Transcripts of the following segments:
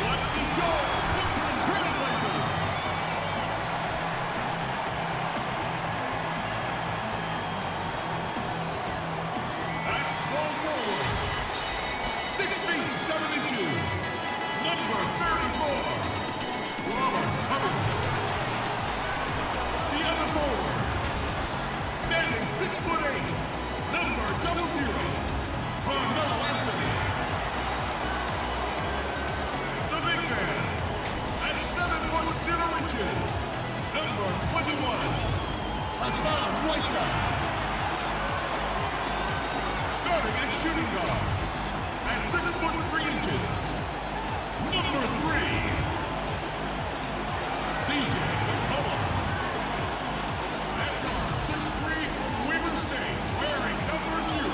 Let's be your Portland Trailblazers. At small forward, 6 feet 7 inches, number 34, Robert Covington. The other forward, standing 6'8", number 00, Carmelo Anthony. The big man, at 7'0", number 21, Hassan Whiteside. Starting at shooting guard, at 6'3", number 3, CJ McCollum. At guard, 6'3", Weber State, wearing number 0.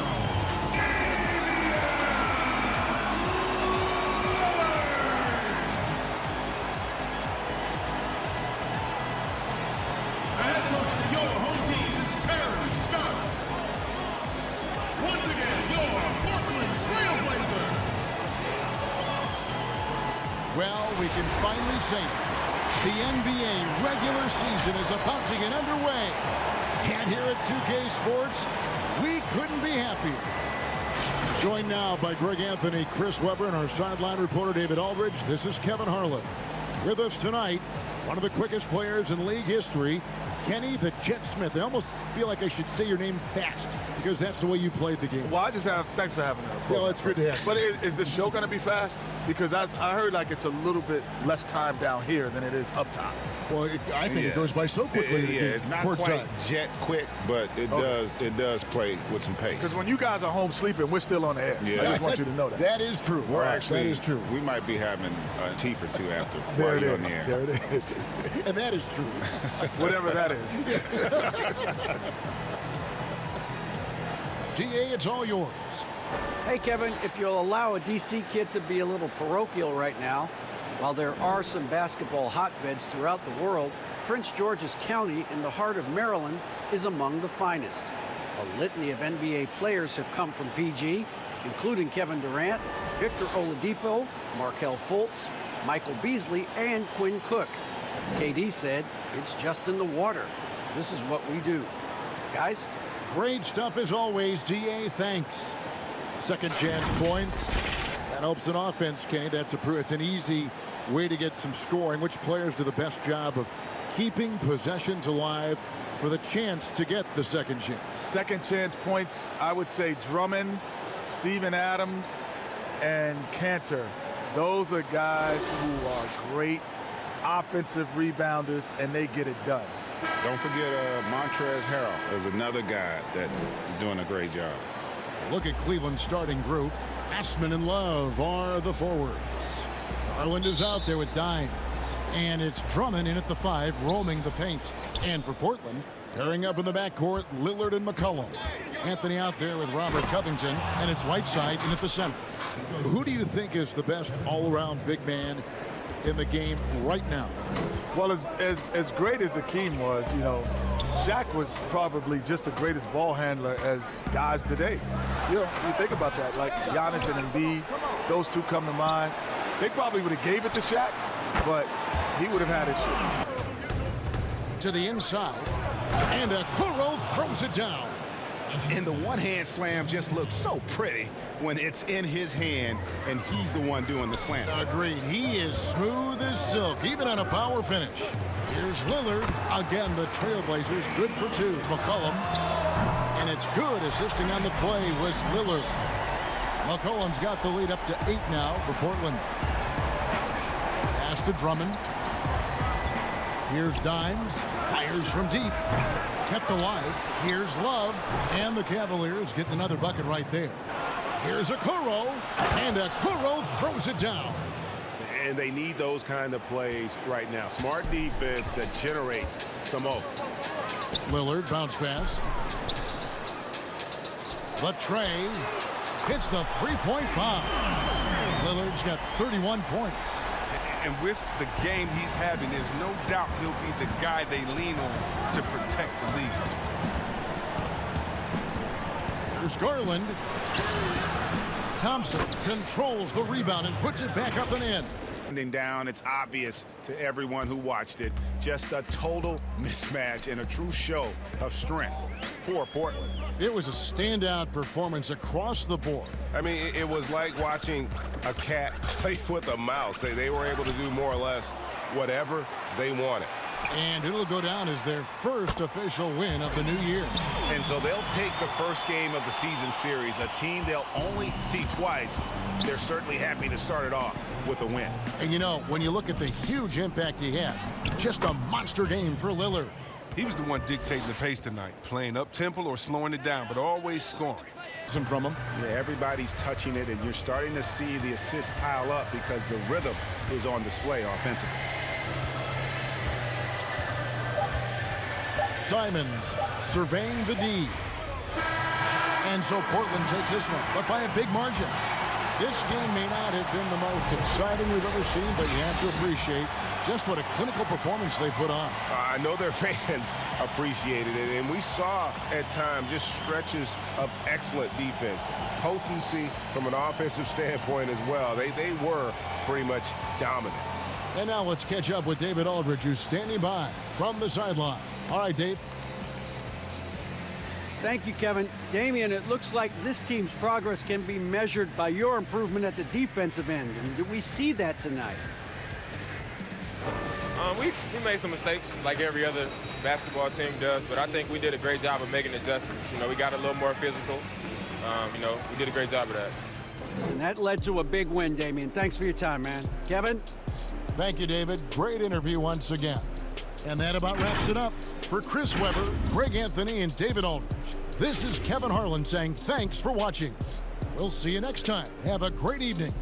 The head coach of your home team is Terry Stotts. Once again, your Portland Trailblazers. Well, we can finally say it. The NBA regular season is about to get underway. And here at 2K Sports, we couldn't be happier. Joined now by Greg Anthony, Chris Webber, and our sideline reporter David Aldridge. This is Kevin Harlan. With us tonight, one of the quickest players in league history, Kenny the Jet Smith. I almost feel like I should say your name fast because that's the way you played the game. Well, thanks for having me. Well, it's good to have you. But is the show going to be fast? Because I heard like it's a little bit less time down here than it is up top. Well, I think it goes by so quickly. It's not quite jet quick, but it does play with some pace. Because when you guys are home sleeping, we're still on the air. Yeah. I just want you to know that. That is true. That is true. We might be having a teeth or two after. There it is. On the air. There it is. And that is true. Whatever that is. GA, it's all yours. Hey, Kevin, if you'll allow a D.C. kid to be a little parochial right now, while there are some basketball hotbeds throughout the world, Prince George's County in the heart of Maryland is among the finest. A litany of NBA players have come from PG, including Kevin Durant, Victor Oladipo, Markelle Fultz, Michael Beasley, and Quinn Cook. KD said, "It's just in the water. This is what we do." Guys? Great stuff as always, GA. Thanks. Second chance points. That helps an offense, Kenny. It's an easy way to get some scoring. Which players do the best job of keeping possessions alive for the chance to get the second chance? Second chance points, I would say Drummond, Steven Adams, and Cantor. Those are guys who are great offensive rebounders, and they get it done. Don't forget Montrezl Harrell is another guy that is doing a great job. Look at Cleveland's starting group. Assman and Love are the forwards. Garland is out there with Dimes. And it's Drummond in at the 5, roaming the paint. And for Portland, pairing up in the backcourt, Lillard and McCollum. Anthony out there with Robert Covington, and it's Whiteside in at the center. Who do you think is the best all-around big man in the game right now? Well, as great as Akeem was, you know, Shaq was probably just the greatest ball handler as guys today. You think about that, like Giannis and Embiid, those two come to mind. They probably would have gave it to Shaq, but he would have had his shit. To the inside, and Okoro throws it down. And the one-hand slam just looks so pretty when it's in his hand and he's the one doing the slam. Agreed. He is smooth as silk, even on a power finish. Here's Lillard. Again, the Trailblazers good for 2. McCollum. And it's good. Assisting on the play was Lillard. McCollum's got the lead up to 8 now for Portland. Pass to Drummond. Here's Dimes. Fires from deep. Kept alive. Here's Love. And the Cavaliers getting another bucket right there. Here's Okoro. And Okoro throws it down. And they need those kind of plays right now. Smart defense that generates some open. Lillard bounce pass. Latrey hits the three-point bomb. Lillard's got 31 points. And with the game he's having, there's no doubt he'll be the guy they lean on to protect the lead. Here's Garland. Thompson controls the rebound and puts it back up and in. Down, it's obvious to everyone who watched it. Just a total mismatch and a true show of strength for Portland. It was a standout performance across the board. I mean, it was like watching a cat play with a mouse. They were able to do more or less whatever they wanted. And it'll go down as their first official win of the new year. And so they'll take the first game of the season series, a team they'll only see twice. They're certainly happy to start it off with a win. And you know, when you look at the huge impact he had, just a monster game for Lillard. He was the one dictating the pace tonight, playing up-tempo or slowing it down, but always scoring. Some from him. Yeah, everybody's touching it, and you're starting to see the assists pile up because the rhythm is on display offensively. Simons surveying the D. And so Portland takes this one, but by a big margin. This game may not have been the most exciting we've ever seen, but you have to appreciate just what a clinical performance they put on. I know their fans appreciated it, and we saw at times just stretches of excellent defense. Potency from an offensive standpoint as well. They were pretty much dominant. And now let's catch up with David Aldridge, who's standing by from the sideline. All right, Dave. Thank you, Kevin. Damian, it looks like this team's progress can be measured by your improvement at the defensive end. And did we see that tonight? We made some mistakes like every other basketball team does, but I think we did a great job of making adjustments. You know, we got a little more physical. You know, we did a great job of that. And that led to a big win, Damian. Thanks for your time, man. Kevin? Thank you, David. Great interview once again. And that about wraps it up. For Chris Webber, Greg Anthony, and David Aldridge, this is Kevin Harlan saying thanks for watching. We'll see you next time. Have a great evening.